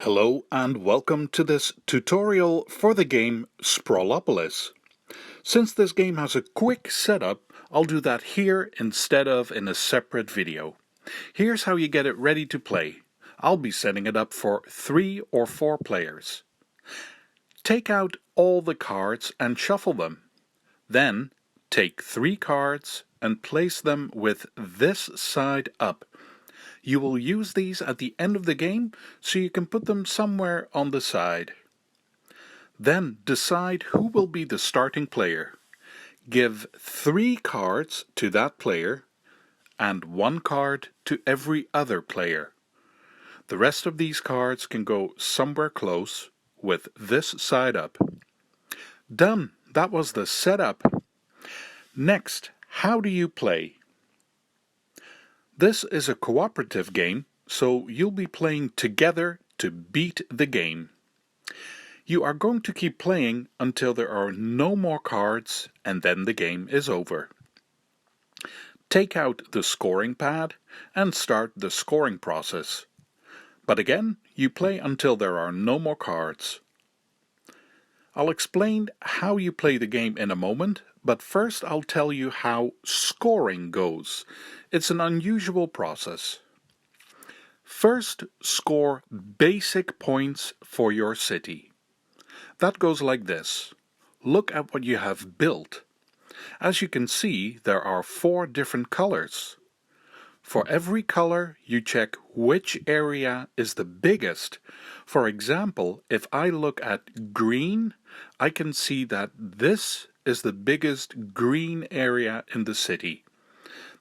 Hello and welcome to this tutorial for the game Sprawlopolis. Since this game has a quick setup, I'll do that here instead of in a separate video. Here's how you get it ready to play. I'll be setting it up for 3 or 4 players. Take out all the cards and shuffle them. Then take 3 cards and place them with this side up. You will use these at the end of the game, so you can put them somewhere on the side. Then decide who will be the starting player. Give 3 cards to that player and 1 card to every other player. The rest of these cards can go somewhere close with this side up. Done! That was the setup. Next, how do you play? This is a cooperative game, so you'll be playing together to beat the game. You are going to keep playing until there are no more cards, and then the game is over. Take out the scoring pad and start the scoring process. But again, you play until there are no more cards. I'll explain how you play the game in a moment, but first I'll tell you how scoring goes. It's an unusual process. First, score basic points for your city. That goes like this. Look at what you have built. As you can see, there are 4 different colors. For every color, you check which area is the biggest. For example, if I look at green, I can see that this is the biggest green area in the city.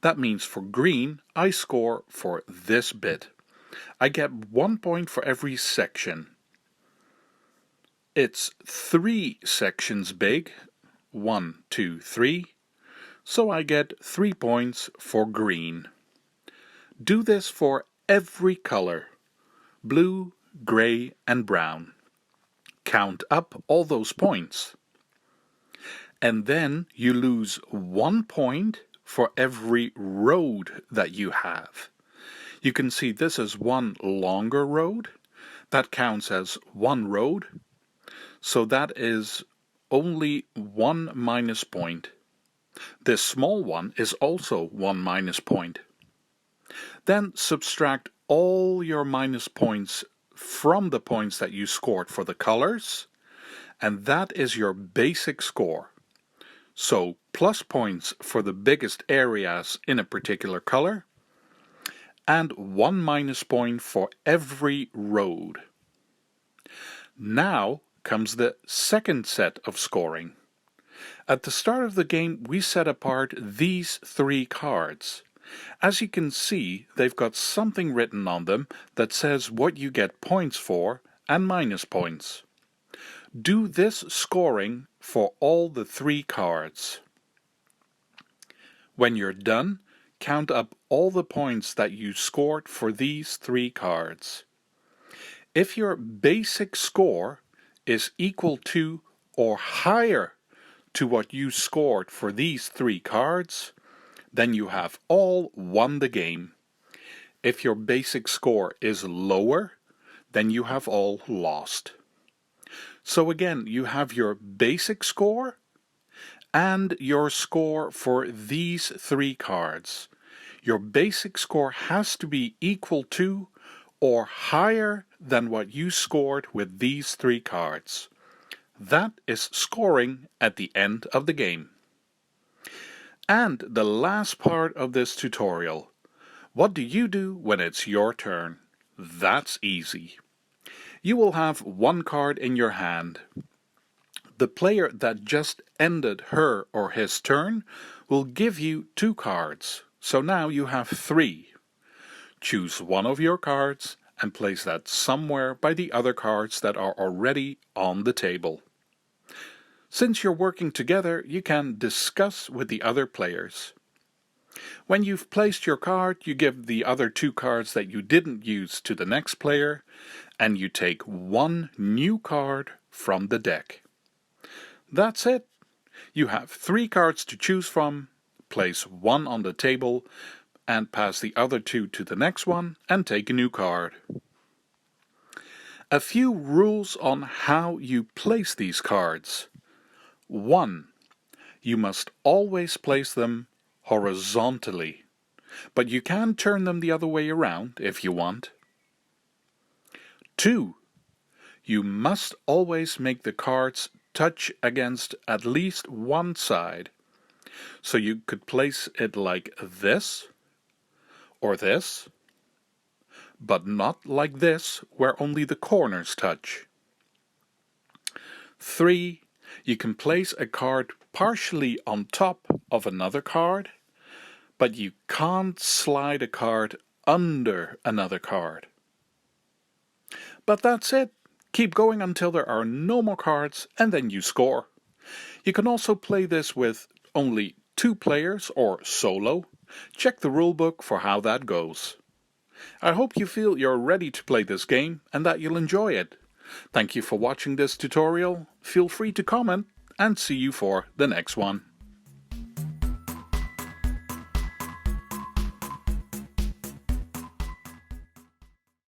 That means for green, I score for this bit. I get 1 point for every section. It's 3 sections big, 1, 2, 3, so I get 3 points for green. Do this for every color, blue, gray, and brown. Count up all those points. And then you lose 1 point for every road that you have. You can see this is one longer road. That counts as 1 road. So that is only 1 minus point. This small one is also 1 minus point. Then subtract all your minus points from the points that you scored for the colors, and that is your basic score. So plus points for the biggest areas in a particular color, and 1 minus point for every road. Now comes the second set of scoring. At the start of the game, we set apart these 3 cards. As you can see, they've got something written on them that says what you get points for and minus points. Do this scoring for all the 3 cards. When you're done, count up all the points that you scored for these 3 cards. If your basic score is equal to or higher to what you scored for these 3 cards, then you have all won the game. If your basic score is lower, then you have all lost. So again, you have your basic score and your score for these 3 cards. Your basic score has to be equal to or higher than what you scored with these 3 cards. That is scoring at the end of the game. And the last part of this tutorial. What do you do when it's your turn? That's easy. You will have 1 card in your hand. The player that just ended her or his turn will give you 2 cards. So now you have 3. Choose one of your cards and place that somewhere by the other cards that are already on the table. Since you're working together, you can discuss with the other players. When you've placed your card, you give the other 2 cards that you didn't use to the next player, and you take 1 new card from the deck. That's it. You have 3 cards to choose from, place 1 on the table, and pass the other 2 to the next one, and take a new card. A few rules on how you place these cards. 1. You must always place them horizontally, but you can turn them the other way around if you want. 2. You must always make the cards touch against at least one side. So you could place it like this, or this, but not like this, where only the corners touch. 3. You can place a card partially on top of another card, but you can't slide a card under another card. But that's it. Keep going until there are no more cards, and then you score. You can also play this with only 2 players or solo. Check the rulebook for how that goes. I hope you feel you're ready to play this game and that you'll enjoy it. Thank you for watching this tutorial. Feel free to comment and see you for the next one.